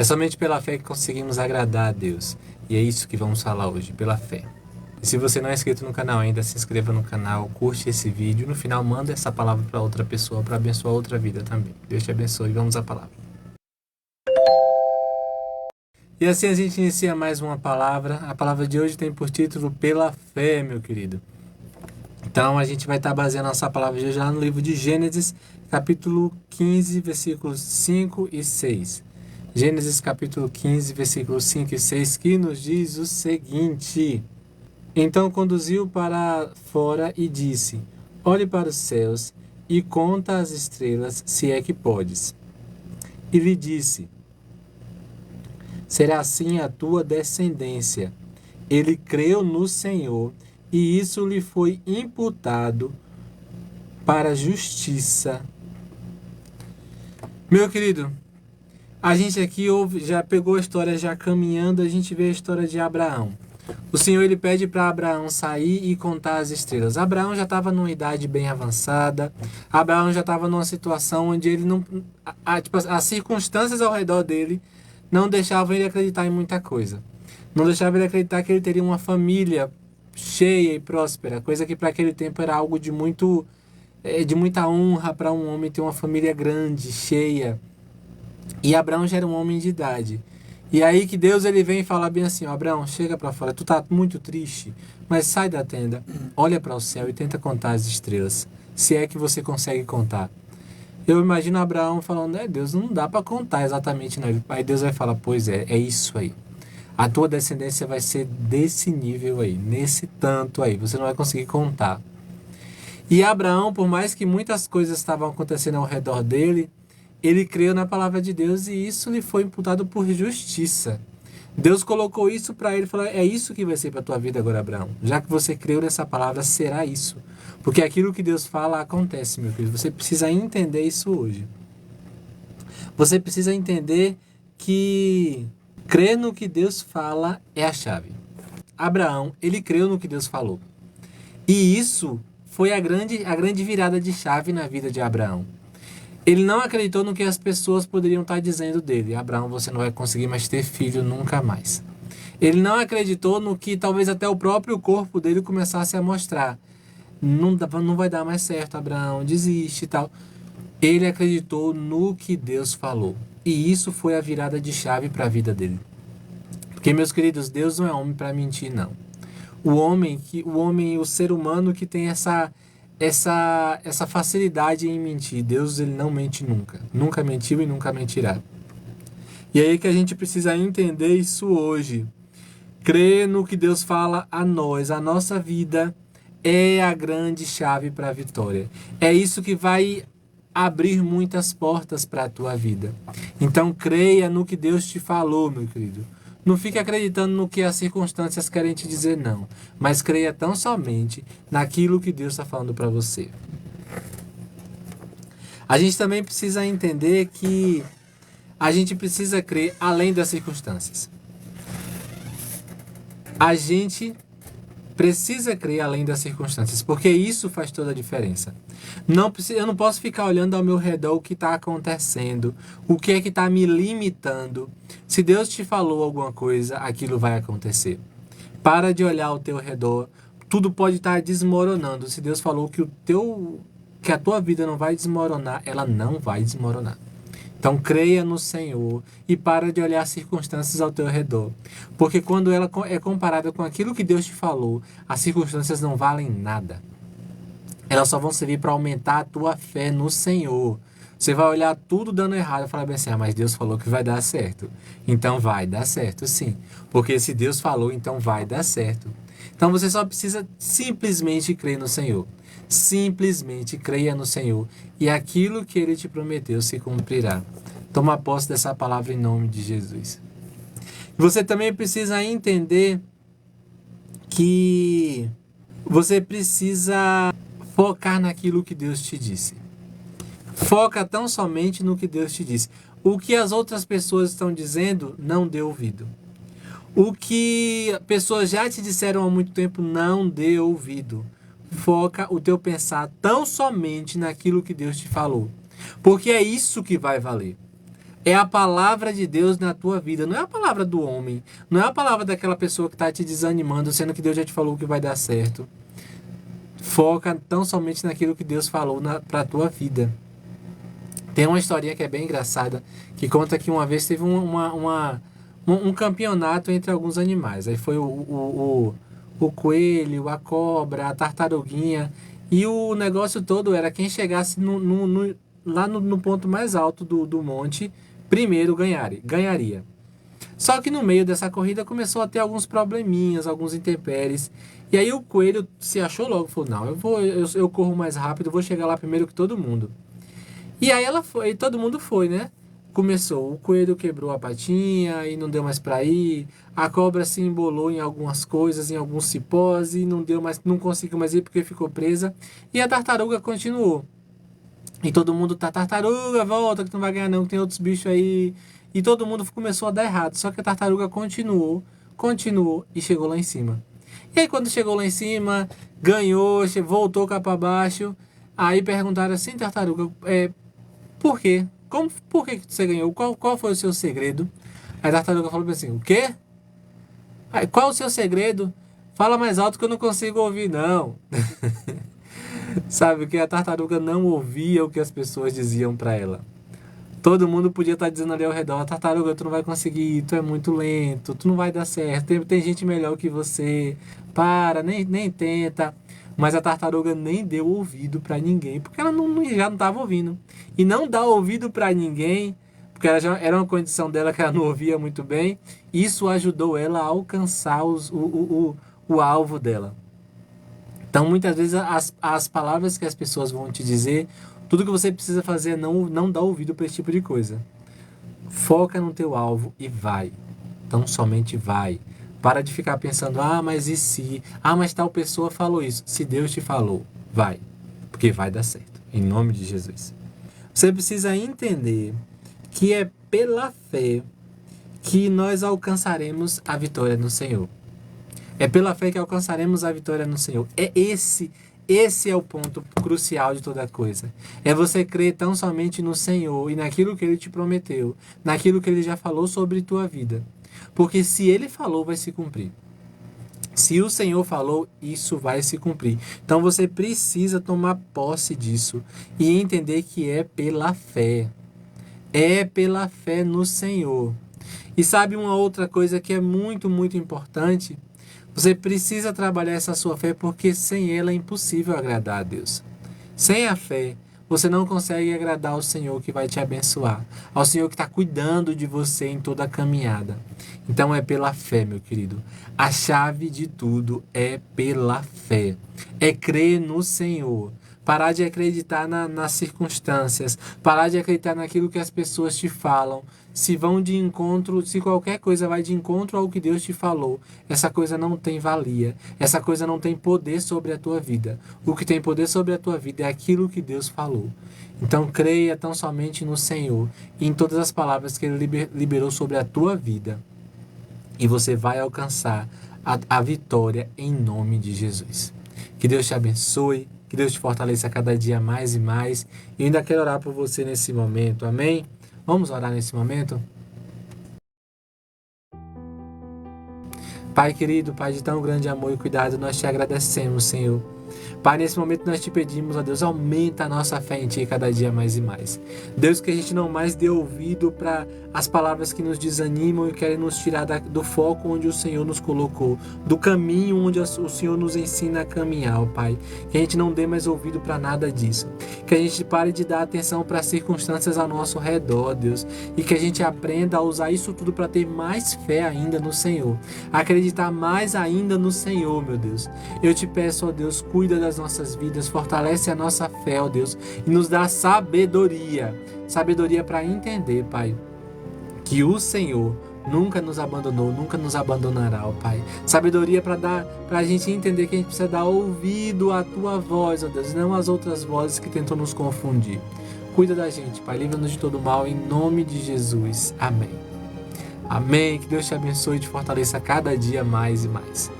É somente pela fé que conseguimos agradar a Deus. E é isso que vamos falar hoje, pela fé. E se você não é inscrito no canal ainda, se inscreva no canal, curte esse vídeo. No final, manda essa palavra para outra pessoa, para abençoar outra vida também. Deus te abençoe. Vamos à palavra. E assim a gente inicia mais uma palavra. A palavra de hoje tem por título Pela Fé, meu querido. Então a gente vai estar baseando nossa palavra de hoje lá no livro de Gênesis, capítulo 15, versículos 5 e 6. Gênesis capítulo 15, versículos 5 e 6, que nos diz o seguinte: Então conduziu para fora e disse: Olhe para os céus e conta as estrelas, se é que podes. E lhe disse: Será assim a tua descendência. Ele creu no Senhor, e isso lhe foi imputado para justiça. Meu querido, a gente aqui já pegou a história, já caminhando, a gente vê a história de Abraão. O Senhor ele pede para Abraão sair e contar as estrelas. Abraão já estava numa idade bem avançada. Abraão já estava numa situação onde ele não, as circunstâncias ao redor dele não deixavam ele acreditar em muita coisa. Não deixavam ele acreditar que ele teria uma família cheia e próspera, coisa que para aquele tempo era algo de muita honra para um homem ter uma família grande, cheia. E Abraão já era um homem de idade. E aí que Deus ele vem e fala bem assim: Abraão, chega para fora, tu tá muito triste, mas sai da tenda, olha para o céu e tenta contar as estrelas, se é que você consegue contar. Eu imagino Abraão falando: Deus, não dá para contar exatamente, não. Aí Deus vai falar: pois é isso aí. A tua descendência vai ser desse nível aí, nesse tanto aí, você não vai conseguir contar. E Abraão, por mais que muitas coisas estavam acontecendo ao redor dele, ele creu na palavra de Deus e isso lhe foi imputado por justiça. Deus colocou isso para ele e falou: é isso que vai ser para a tua vida agora, Abraão. Já que você creu nessa palavra, será isso. Porque aquilo que Deus fala acontece, meu querido. Você precisa entender isso hoje. Você precisa entender que crer no que Deus fala é a chave. Abraão, ele creu no que Deus falou. E isso foi a grande virada de chave na vida de Abraão. Ele não acreditou no que as pessoas poderiam estar dizendo dele: Abraão, você não vai conseguir mais ter filho nunca mais. Ele não acreditou no que talvez até o próprio corpo dele começasse a mostrar: não vai dar mais certo, Abraão, desiste e tal. Ele acreditou no que Deus falou. E isso foi a virada de chave para a vida dele. Porque, meus queridos, Deus não é homem para mentir, não. O ser humano que tem essa facilidade em mentir. Deus, ele não mente nunca. Nunca mentiu e nunca mentirá. E aí que a gente precisa entender isso hoje. Crer no que Deus fala a nós. A nossa vida é a grande chave para a vitória. É isso que vai abrir muitas portas para a tua vida. Então creia no que Deus te falou, meu querido. Não fique acreditando no que as circunstâncias querem te dizer, não. Mas creia tão somente naquilo que Deus está falando para você. A gente também precisa entender que a gente precisa crer além das circunstâncias. A gente precisa crer além das circunstâncias, porque isso faz toda a diferença. Eu não posso ficar olhando ao meu redor o que está acontecendo, o que é que está me limitando. Se Deus te falou alguma coisa, aquilo vai acontecer. Para de olhar ao teu redor, tudo pode estar desmoronando. Se Deus falou que a tua vida não vai desmoronar, ela não vai desmoronar. Então creia no Senhor e para de olhar as circunstâncias ao teu redor. Porque quando ela é comparada com aquilo que Deus te falou, as circunstâncias não valem nada. Elas só vão servir para aumentar a tua fé no Senhor. Você vai olhar tudo dando errado e falar bem assim: mas Deus falou que vai dar certo. Então vai dar certo, sim. Porque se Deus falou, então vai dar certo. Então você só precisa simplesmente crer no Senhor. Simplesmente creia no Senhor e aquilo que Ele te prometeu se cumprirá. Toma posse dessa palavra em nome de Jesus. Você também precisa entender que você precisa focar naquilo que Deus te disse. Foca tão somente no que Deus te disse. O que as outras pessoas estão dizendo, não dê ouvido. O que pessoas já te disseram há muito tempo, não dê ouvido. Foca o teu pensar tão somente naquilo que Deus te falou. Porque é isso que vai valer. É a palavra de Deus na tua vida, não é a palavra do homem, não é a palavra daquela pessoa que está te desanimando, sendo que Deus já te falou que vai dar certo. Foca tão somente naquilo que Deus falou para a tua vida. Tem uma historinha que é bem engraçada, que conta que uma vez teve um campeonato entre alguns animais. Aí foi o coelho, a cobra, a tartaruguinha. E o negócio todo era quem chegasse lá no ponto mais alto do monte, primeiro ganharia. Só que no meio dessa corrida começou a ter alguns probleminhas, alguns intempéries. E aí o coelho se achou logo, falou, não, eu corro mais rápido, vou chegar lá primeiro que todo mundo. E aí ela foi, todo mundo foi, né? Começou, o coelho quebrou a patinha e não deu mais pra ir. A cobra se embolou em algumas coisas, em alguns cipós e não deu mais, não conseguiu mais ir porque ficou presa. E a tartaruga continuou. E todo mundo tá, tartaruga, volta que tu não vai ganhar não, que tem outros bichos aí. E todo mundo começou a dar errado. Só que a tartaruga continuou e chegou lá em cima. E aí quando chegou lá em cima, ganhou, voltou cá pra baixo. Aí perguntaram assim, tartaruga, por quê? Por que você ganhou? Qual foi o seu segredo? Aí a tartaruga falou assim, o quê? Aí, qual o seu segredo? Fala mais alto que eu não consigo ouvir, não. Sabe, que a tartaruga não ouvia o que as pessoas diziam para ela. Todo mundo podia estar dizendo ali ao redor, tartaruga, tu não vai conseguir, tu é muito lento, tu não vai dar certo, tem gente melhor que você, para, nem tenta. Mas a tartaruga nem deu ouvido para ninguém, porque ela já não estava ouvindo. E não dar ouvido para ninguém, porque ela já era uma condição dela que ela não ouvia muito bem, isso ajudou ela a alcançar o alvo dela. Então, muitas vezes, as palavras que as pessoas vão te dizer, tudo que você precisa fazer é não dar ouvido para esse tipo de coisa. Foca no teu alvo e vai. Então, somente vai. Para de ficar pensando, mas e se? Mas tal pessoa falou isso. Se Deus te falou, vai. Porque vai dar certo. Em nome de Jesus. Você precisa entender que é pela fé que nós alcançaremos a vitória no Senhor. É pela fé que alcançaremos a vitória no Senhor. Esse é o ponto crucial de toda coisa. É você crer tão somente no Senhor e naquilo que Ele te prometeu, naquilo que Ele já falou sobre tua vida. Porque se Ele falou, vai se cumprir. Se o Senhor falou, isso vai se cumprir. Então você precisa tomar posse disso e entender que é pela fé. É pela fé no Senhor. E sabe uma outra coisa que é muito, muito importante? Você precisa trabalhar essa sua fé porque sem ela é impossível agradar a Deus. Sem a fé, você não consegue agradar ao Senhor que vai te abençoar, ao Senhor que está cuidando de você em toda a caminhada. Então é pela fé, meu querido. A chave de tudo é pela fé. É crer no Senhor. Parar de acreditar nas circunstâncias. Parar de acreditar naquilo que as pessoas te falam. Se vão de encontro, se qualquer coisa vai de encontro ao que Deus te falou, essa coisa não tem valia. Essa coisa não tem poder sobre a tua vida. O que tem poder sobre a tua vida é aquilo que Deus falou. Então creia tão somente no Senhor e em todas as palavras que Ele liberou sobre a tua vida. E você vai alcançar a vitória em nome de Jesus. Que Deus te abençoe, que Deus te fortaleça cada dia mais e mais. E eu ainda quero orar por você nesse momento, amém? Vamos orar nesse momento? Pai querido, Pai de tão grande amor e cuidado, nós te agradecemos, Senhor. Pai, nesse momento nós te pedimos, ó Deus, aumenta a nossa fé em Ti cada dia mais e mais. Deus, que a gente não mais dê ouvido para as palavras que nos desanimam e querem nos tirar do foco onde o Senhor nos colocou, do caminho onde o Senhor nos ensina a caminhar, ó Pai. Que a gente não dê mais ouvido para nada disso. Que a gente pare de dar atenção para as circunstâncias ao nosso redor, Deus. E que a gente aprenda a usar isso tudo para ter mais fé ainda no Senhor. Acreditar mais ainda no Senhor, meu Deus. Eu te peço, ó Deus, cuida das nossas vidas, fortalece a nossa fé, ó Deus, e nos dá sabedoria para entender, Pai, que o Senhor nunca nos abandonou, nunca nos abandonará, ó Pai. Sabedoria para a gente entender que a gente precisa dar ouvido à Tua voz, ó Deus, não às outras vozes que tentam nos confundir. Cuida da gente, Pai, livra-nos de todo mal, em nome de Jesus. Amém. Amém. Que Deus te abençoe e te fortaleça cada dia mais e mais.